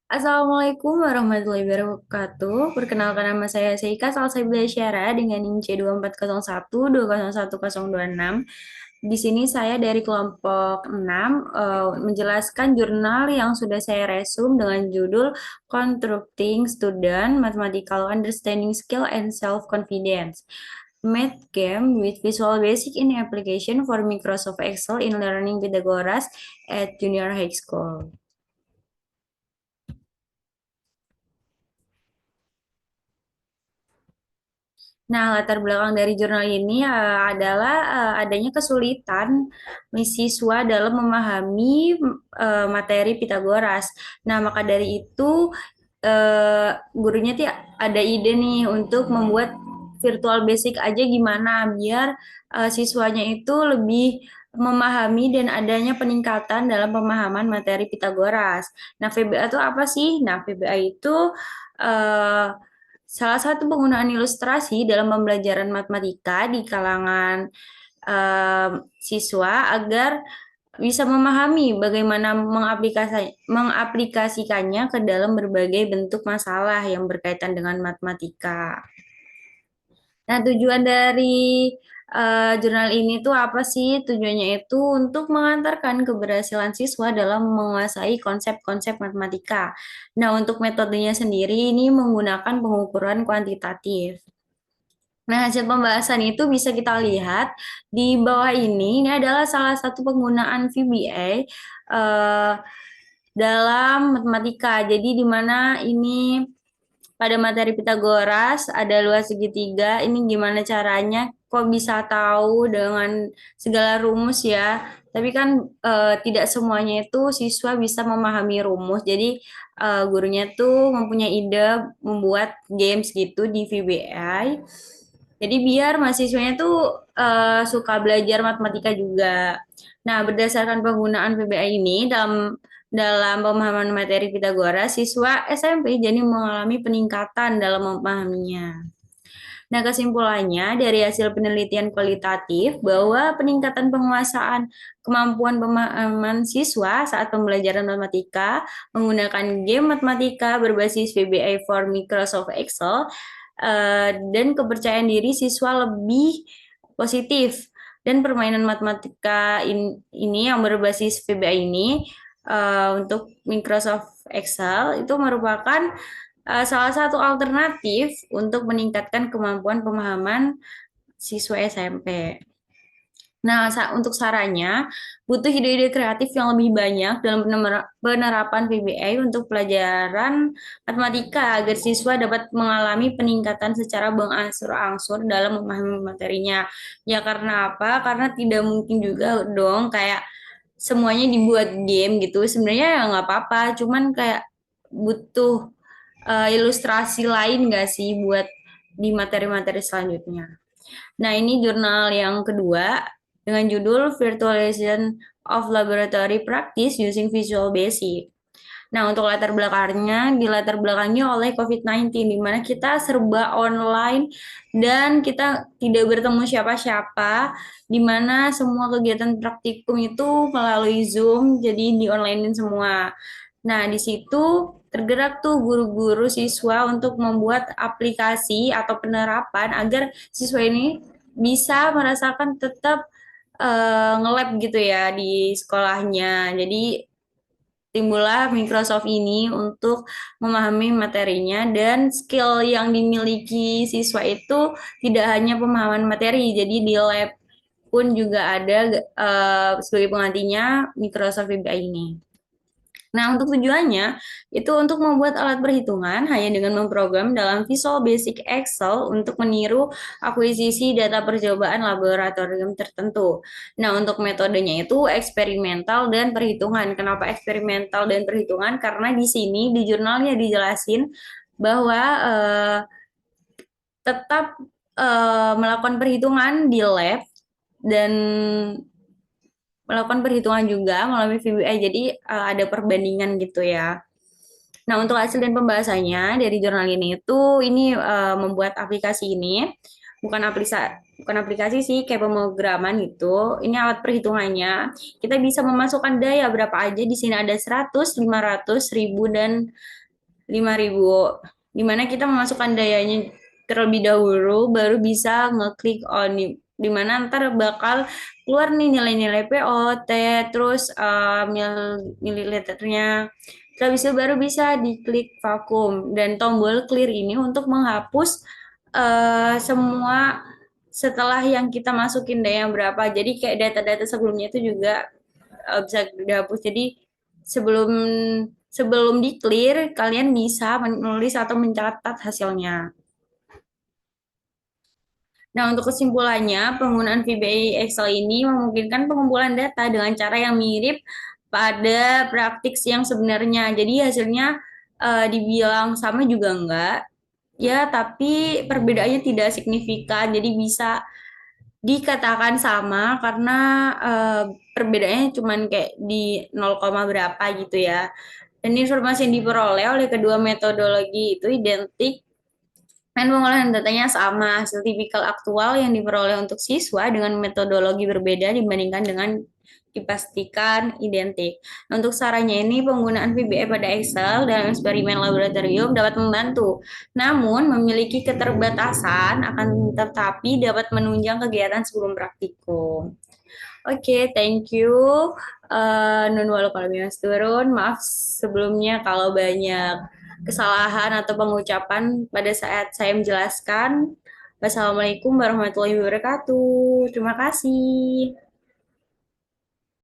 Assalamualaikum warahmatullahi wabarakatuh. Perkenalkan nama saya Seika Salsabila Syara dengan NIM C2401201026. Di sini saya dari kelompok 6 menjelaskan jurnal yang sudah saya resum dengan judul Constructing Student Mathematical Understanding Skill and Self-Confidence. Math game with Visual Basic in Application for Microsoft Excel in Learning Pythagoras at Junior High School. Nah, latar belakang dari jurnal ini adalah adanya kesulitan siswa dalam memahami materi Pitagoras. Nah, maka dari itu gurunya tuh ada ide nih untuk membuat virtual basic aja gimana biar siswanya itu lebih memahami dan adanya peningkatan dalam pemahaman materi Pitagoras. Nah, VBA itu apa sih? Nah, VBA itu eh, salah satu penggunaan ilustrasi dalam pembelajaran matematika di kalangan siswa agar bisa memahami bagaimana mengaplikasikannya ke dalam berbagai bentuk masalah yang berkaitan dengan matematika. Nah, tujuan dari jurnal ini tuh apa sih? Tujuannya itu untuk mengantarkan keberhasilan siswa dalam menguasai konsep-konsep matematika. Nah, untuk metodenya sendiri ini menggunakan pengukuran kuantitatif. Nah, hasil pembahasan itu bisa kita lihat di bawah ini. Ini adalah salah satu penggunaan VBA dalam matematika. Jadi, di mana ini pada materi Pitagoras ada luas segitiga. Ini gimana caranya? Kok bisa tahu dengan segala rumus ya? Tapi kan tidak semuanya itu siswa bisa memahami rumus. Jadi gurunya tuh mempunyai ide membuat games gitu di VBI. Jadi biar mahasiswanya tuh suka belajar matematika juga. Nah, berdasarkan penggunaan PBI ini dalam pemahaman materi Pitagoras, siswa SMP jadi mengalami peningkatan dalam memahaminya. Nah, kesimpulannya dari hasil penelitian kualitatif bahwa peningkatan penguasaan kemampuan pemahaman siswa saat pembelajaran matematika menggunakan game matematika berbasis VBA for Microsoft Excel dan kepercayaan diri siswa lebih positif dan permainan matematika ini yang berbasis VBA ini untuk Microsoft Excel itu merupakan salah satu alternatif untuk meningkatkan kemampuan pemahaman siswa SMP. Nah, untuk sarannya, butuh ide-ide kreatif yang lebih banyak dalam penerapan PBI untuk pelajaran matematika agar siswa dapat mengalami peningkatan secara berangsur-angsur dalam memahami materinya. Ya karena apa? Karena tidak mungkin juga dong kayak semuanya dibuat game gitu. Sebenarnya ya nggak apa-apa, cuman kayak butuh ilustrasi lain nggak sih buat di materi-materi selanjutnya. Nah, ini jurnal yang kedua dengan judul Virtualization of Laboratory Practice Using Visual Basic. Nah, untuk latar belakangnya, dilatar belakangi oleh COVID-19, di mana kita serba online dan kita tidak bertemu siapa-siapa, di mana semua kegiatan praktikum itu melalui Zoom, jadi di-onlinein semua. Nah, di situ tergerak tuh guru-guru siswa untuk membuat aplikasi atau penerapan agar siswa ini bisa merasakan tetap nge-lab gitu ya di sekolahnya. Jadi timbullah Microsoft ini untuk memahami materinya dan skill yang dimiliki siswa itu tidak hanya pemahaman materi, jadi di lab pun juga ada sebagai penggantinya Microsoft VBA ini. Nah, untuk tujuannya itu untuk membuat alat perhitungan hanya dengan memprogram dalam Visual Basic Excel untuk meniru akuisisi data percobaan laboratorium tertentu. Nah, untuk metodenya itu eksperimental dan perhitungan. Kenapa eksperimental dan perhitungan? Karena di sini di jurnalnya dijelasin bahwa tetap melakukan perhitungan di lab dan melakukan perhitungan juga melalui VBA. Jadi ada perbandingan gitu ya. Nah, untuk hasil dan pembahasannya dari jurnal ini itu membuat aplikasi ini bukan aplikasi sih, kayak pemrograman itu. Ini alat perhitungannya. Kita bisa memasukkan daya berapa aja. Di sini ada 100, 500, 1000 dan 5.000. Dimana kita memasukkan dayanya terlebih dahulu, baru bisa ngeklik on. Dimana ntar bakal keluar nih nilai-nilai POT, terus mililiternya. Terus habis itu baru bisa diklik vakum. Dan tombol clear ini untuk menghapus semua setelah yang kita masukin daya berapa. Jadi kayak data-data sebelumnya itu juga bisa dihapus. Jadi sebelum sebelum di clear, kalian bisa menulis atau mencatat hasilnya. Nah, untuk kesimpulannya, penggunaan VBA Excel ini memungkinkan pengumpulan data dengan cara yang mirip pada praktik yang sebenarnya. Jadi hasilnya dibilang sama juga enggak. Ya, tapi perbedaannya tidak signifikan. Jadi bisa dikatakan sama karena eh, perbedaannya cuman kayak di 0, berapa gitu ya. Dan informasi yang diperoleh oleh kedua metodologi itu identik dan pengolahan datanya sama. Hasil tipikal aktual yang diperoleh untuk siswa dengan metodologi berbeda dibandingkan dengan dipastikan identik. Nah, untuk sarannya ini penggunaan VBA pada Excel dalam eksperimen laboratorium dapat membantu. Namun memiliki keterbatasan akan tetapi dapat menunjang kegiatan sebelum praktikum. Oke, thank you. Nun walau kalau minus turun. Maaf sebelumnya kalau banyak kesalahan atau pengucapan pada saat saya menjelaskan. Wassalamualaikum warahmatullahi wabarakatuh. Terima kasih.